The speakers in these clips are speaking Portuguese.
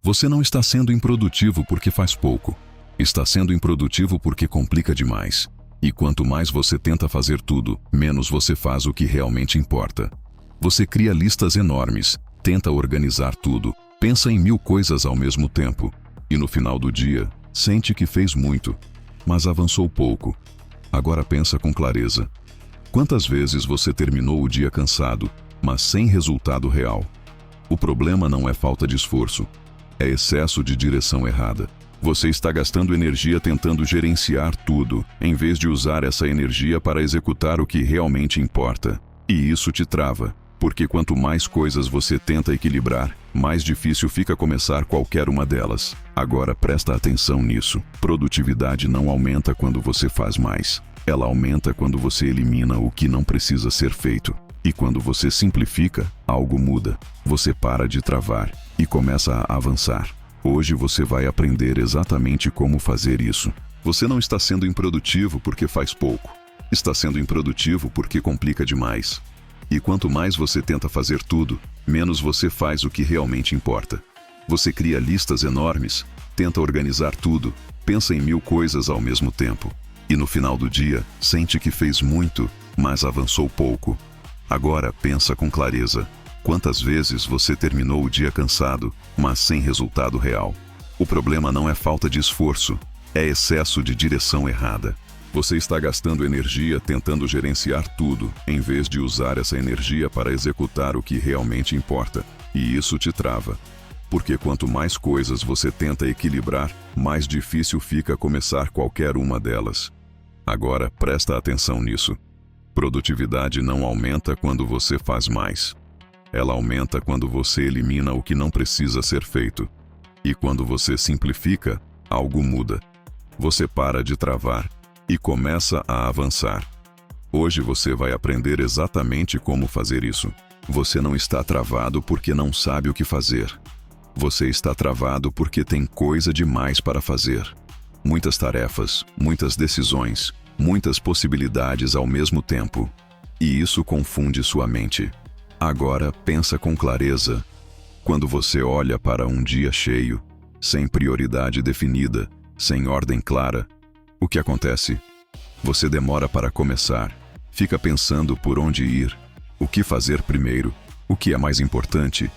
Você não está sendo improdutivo porque faz pouco. Está sendo improdutivo porque complica demais. E quanto mais você tenta fazer tudo, menos você faz o que realmente importa. Você cria listas enormes, tenta organizar tudo, pensa em 1000 coisas ao mesmo tempo. E no final do dia, sente que fez muito, mas avançou pouco. Agora pensa com clareza. Quantas vezes você terminou o dia cansado, mas sem resultado real? O problema não é falta de esforço. É excesso de direção errada. Você está gastando energia tentando gerenciar tudo, em vez de usar essa energia para executar o que realmente importa. E isso te trava, porque quanto mais coisas você tenta equilibrar, mais difícil fica começar qualquer uma delas. Agora presta atenção nisso. Produtividade não aumenta quando você faz mais. Ela aumenta quando você elimina o que não precisa ser feito. E quando você simplifica, algo muda. Você para de travar e começa a avançar. Hoje você vai aprender exatamente como fazer isso. Você não está sendo improdutivo porque faz pouco. Está sendo improdutivo porque complica demais. E quanto mais você tenta fazer tudo, menos você faz o que realmente importa. Você cria listas enormes, tenta organizar tudo, pensa em 1000 coisas ao mesmo tempo. E no final do dia, sente que fez muito, mas avançou pouco. Agora pensa com clareza. Quantas vezes você terminou o dia cansado, mas sem resultado real? O problema não é falta de esforço, é excesso de direção errada. Você está gastando energia tentando gerenciar tudo, em vez de usar essa energia para executar o que realmente importa. E isso te trava. Porque quanto mais coisas você tenta equilibrar, mais difícil fica começar qualquer uma delas. Agora presta atenção nisso. Produtividade não aumenta quando você faz mais. Ela aumenta quando você elimina o que não precisa ser feito. E quando você simplifica, algo muda. Você para de travar e começa a avançar. Hoje você vai aprender exatamente como fazer isso. Você não está travado porque não sabe o que fazer. Você está travado porque tem coisa demais para fazer. Muitas tarefas, muitas decisões, muitas possibilidades ao mesmo tempo. E isso confunde sua mente. Agora pensa com clareza. Quando você olha para um dia cheio, sem prioridade definida, sem ordem clara, o que acontece? Você demora para começar, fica pensando por onde ir, o que fazer primeiro, o que é mais importante,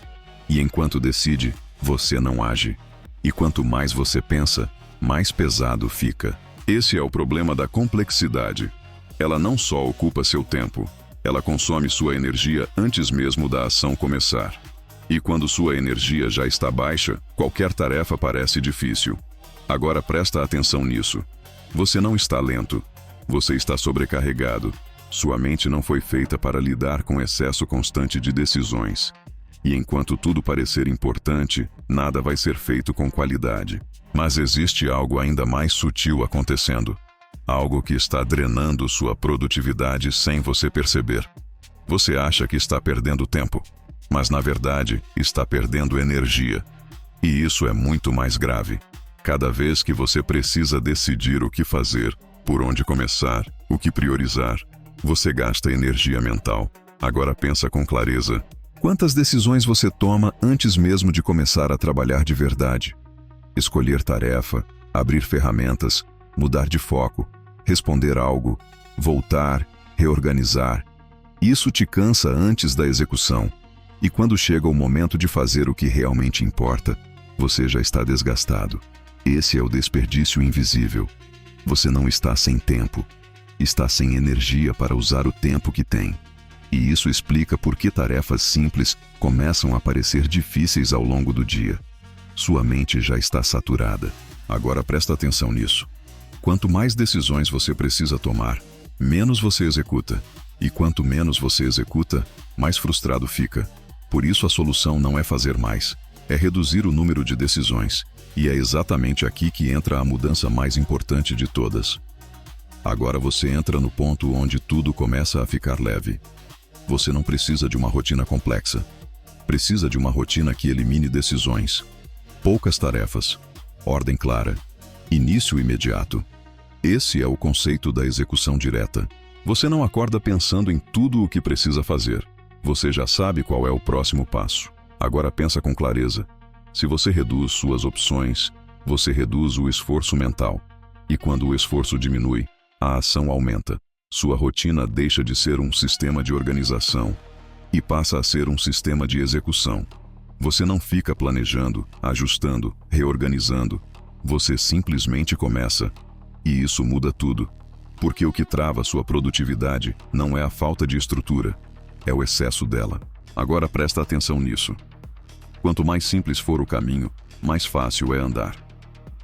e enquanto decide, você não age. E quanto mais você pensa, mais pesado fica. Esse é o problema da complexidade. Ela não só ocupa seu tempo, ela consome sua energia antes mesmo da ação começar. E quando sua energia já está baixa, qualquer tarefa parece difícil. Agora presta atenção nisso. Você não está lento. Você está sobrecarregado. Sua mente não foi feita para lidar com excesso constante de decisões. E enquanto tudo parecer importante, nada vai ser feito com qualidade. Mas existe algo ainda mais sutil acontecendo. Algo que está drenando sua produtividade sem você perceber. Você acha que está perdendo tempo, mas na verdade está perdendo energia. E isso é muito mais grave. Cada vez que você precisa decidir o que fazer, por onde começar, o que priorizar, você gasta energia mental. Agora pensa com clareza. Quantas decisões você toma antes mesmo de começar a trabalhar de verdade? Escolher tarefa, abrir ferramentas, mudar de foco, responder algo, voltar, reorganizar. Isso te cansa antes da execução. E quando chega o momento de fazer o que realmente importa, você já está desgastado. Esse é o desperdício invisível. Você não está sem tempo. Está sem energia para usar o tempo que tem. E isso explica por que tarefas simples começam a parecer difíceis ao longo do dia. Sua mente já está saturada. Agora presta atenção nisso. Quanto mais decisões você precisa tomar, menos você executa. E quanto menos você executa, mais frustrado fica. Por isso a solução não é fazer mais, é reduzir o número de decisões. E é exatamente aqui que entra a mudança mais importante de todas. Agora você entra no ponto onde tudo começa a ficar leve. Você não precisa de uma rotina complexa. Precisa de uma rotina que elimine decisões. Poucas tarefas. Ordem clara. Início imediato. Esse é o conceito da execução direta. Você não acorda pensando em tudo o que precisa fazer. Você já sabe qual é o próximo passo. Agora pensa com clareza. Se você reduz suas opções, você reduz o esforço mental. E quando o esforço diminui, a ação aumenta. Sua rotina deixa de ser um sistema de organização e passa a ser um sistema de execução. Você não fica planejando, ajustando, reorganizando. Você simplesmente começa. E isso muda tudo. Porque o que trava sua produtividade não é a falta de estrutura, é o excesso dela. Agora presta atenção nisso. Quanto mais simples for o caminho, mais fácil é andar.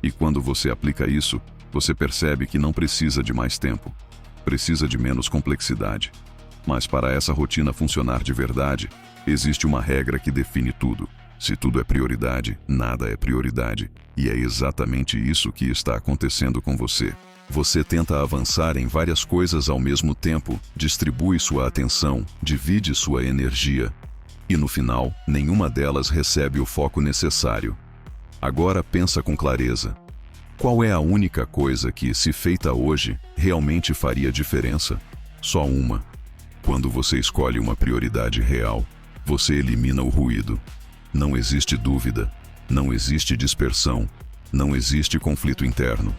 E quando você aplica isso, você percebe que não precisa de mais tempo. Precisa de menos complexidade. Mas para essa rotina funcionar de verdade, existe uma regra que define tudo. Se tudo é prioridade, nada é prioridade. E é exatamente isso que está acontecendo com você. Você tenta avançar em várias coisas ao mesmo tempo, distribui sua atenção, divide sua energia. E no final, nenhuma delas recebe o foco necessário. Agora pensa com clareza. Qual é a única coisa que, se feita hoje, realmente faria diferença? Só uma. Quando você escolhe uma prioridade real, você elimina o ruído. Não existe dúvida, não existe dispersão, não existe conflito interno.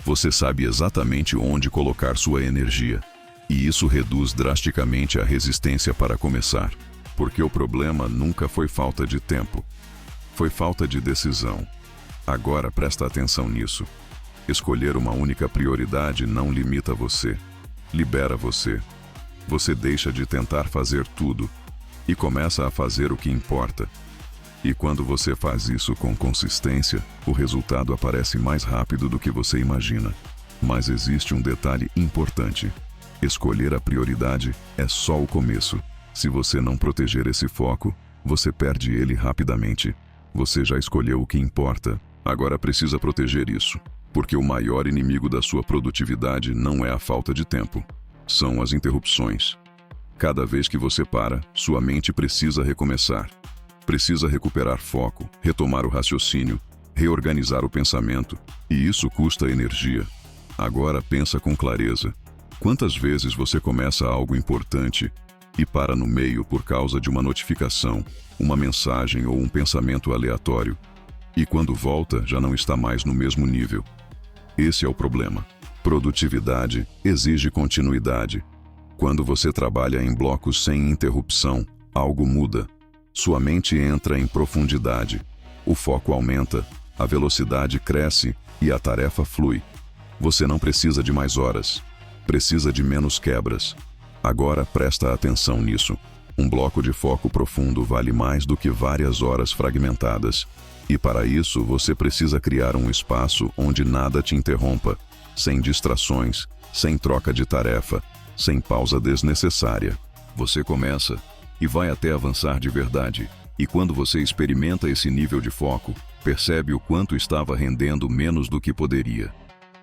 Você sabe exatamente onde colocar sua energia. E isso reduz drasticamente a resistência para começar. Porque o problema nunca foi falta de tempo. Foi falta de decisão. Agora presta atenção nisso. Escolher uma única prioridade não limita você. Libera você. Você deixa de tentar fazer tudo e começa a fazer o que importa. E quando você faz isso com consistência, o resultado aparece mais rápido do que você imagina. Mas existe um detalhe importante. Escolher a prioridade é só o começo. Se você não proteger esse foco, você perde ele rapidamente. Você já escolheu o que importa. Agora precisa proteger isso. Porque o maior inimigo da sua produtividade não é a falta de tempo. São as interrupções. Cada vez que você para, sua mente precisa recomeçar. Precisa recuperar foco, retomar o raciocínio, reorganizar o pensamento. E isso custa energia. Agora pensa com clareza. Quantas vezes você começa algo importante e para no meio por causa de uma notificação, uma mensagem ou um pensamento aleatório? E quando volta, já não está mais no mesmo nível. Esse é o problema. Produtividade exige continuidade. Quando você trabalha em blocos sem interrupção, algo muda. Sua mente entra em profundidade. O foco aumenta, a velocidade cresce e a tarefa flui. Você não precisa de mais horas. Precisa de menos quebras. Agora presta atenção nisso. Um bloco de foco profundo vale mais do que várias horas fragmentadas. E para isso, você precisa criar um espaço onde nada te interrompa, sem distrações, sem troca de tarefa, sem pausa desnecessária. Você começa e vai até avançar de verdade. E quando você experimenta esse nível de foco, percebe o quanto estava rendendo menos do que poderia.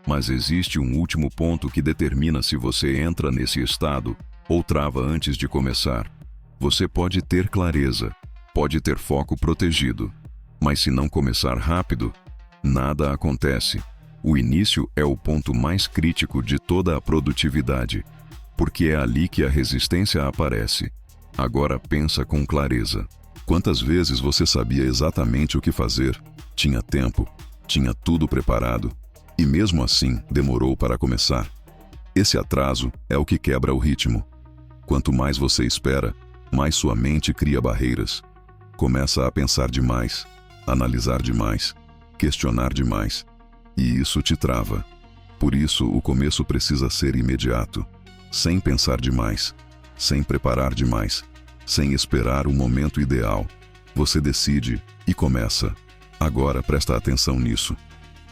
Mas existe um último ponto que determina se você entra nesse estado ou trava antes de começar. Você pode ter clareza, pode ter foco protegido, mas se não começar rápido, nada acontece. O início é o ponto mais crítico de toda a produtividade, porque é ali que a resistência aparece. Agora pensa com clareza. Quantas vezes você sabia exatamente o que fazer, tinha tempo, tinha tudo preparado, e mesmo assim demorou para começar? Esse atraso é o que quebra o ritmo. Quanto mais você espera, mais sua mente cria barreiras. Começa a pensar demais, analisar demais, questionar demais. E isso te trava. Por isso, o começo precisa ser imediato, sem pensar demais, sem preparar demais, sem esperar o momento ideal. Você decide e começa. Agora presta atenção nisso.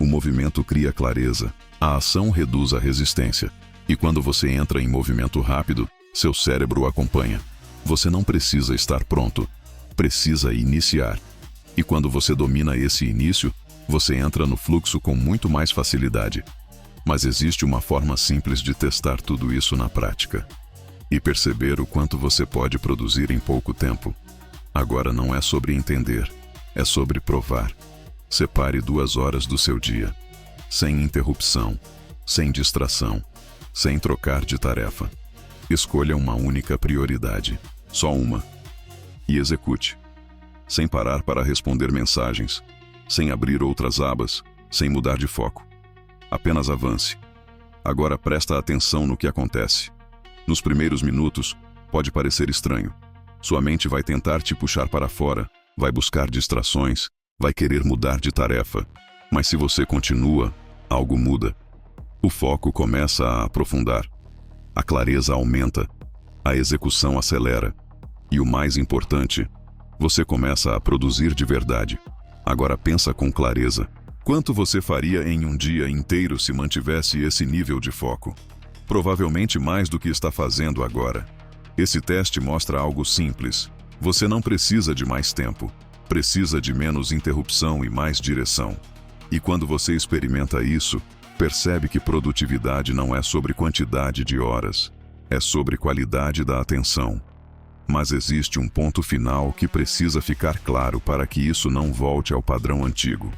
O movimento cria clareza, a ação reduz a resistência. E quando você entra em movimento rápido, seu cérebro o acompanha. Você não precisa estar pronto, precisa iniciar. E quando você domina esse início, você entra no fluxo com muito mais facilidade. Mas existe uma forma simples de testar tudo isso na prática e perceber o quanto você pode produzir em pouco tempo. Agora não é sobre entender, é sobre provar. Separe 2 horas do seu dia, sem interrupção, sem distração, sem trocar de tarefa. Escolha uma única prioridade, só uma, e execute. sem parar para responder mensagens, sem abrir outras abas, sem mudar de foco. Apenas avance. Agora presta atenção no que acontece. Nos primeiros minutos, pode parecer estranho. Sua mente vai tentar te puxar para fora, vai buscar distrações, vai querer mudar de tarefa. Mas se você continua, algo muda. O foco começa a aprofundar. A clareza aumenta. A execução acelera. E o mais importante, você começa a produzir de verdade. Agora pensa com clareza. Quanto você faria em um dia inteiro se mantivesse esse nível de foco? Provavelmente mais do que está fazendo agora. Esse teste mostra algo simples. Você não precisa de mais tempo. Precisa de menos interrupção e mais direção. E quando você experimenta isso, percebe que produtividade não é sobre quantidade de horas. É sobre qualidade da atenção. Mas existe um ponto final que precisa ficar claro para que isso não volte ao padrão antigo.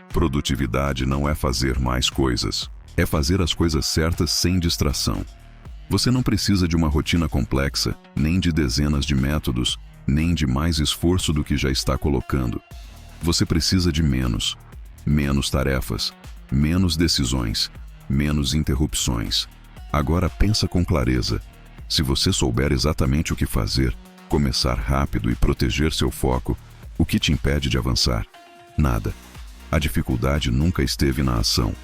Produtividade não é fazer mais coisas. É fazer as coisas certas sem distração. Você não precisa de uma rotina complexa, nem de dezenas de métodos, nem de mais esforço do que já está colocando. Você precisa de menos. Menos tarefas, menos decisões, menos interrupções. Agora pensa com clareza. Se você souber exatamente o que fazer, começar rápido e proteger seu foco, o que te impede de avançar? Nada. A dificuldade nunca esteve na ação.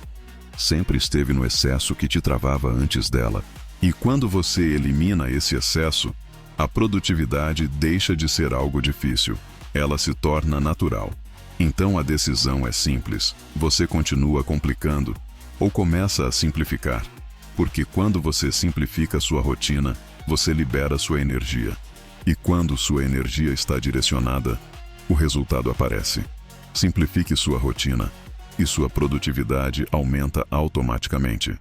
Sempre esteve no excesso que te travava antes dela. E quando você elimina esse excesso, a produtividade deixa de ser algo difícil. Ela se torna natural. Então a decisão é simples. Você continua complicando ou começa a simplificar? Porque quando você simplifica sua rotina, você libera sua energia. E quando sua energia está direcionada, o resultado aparece. Simplifique sua rotina e sua produtividade aumenta automaticamente.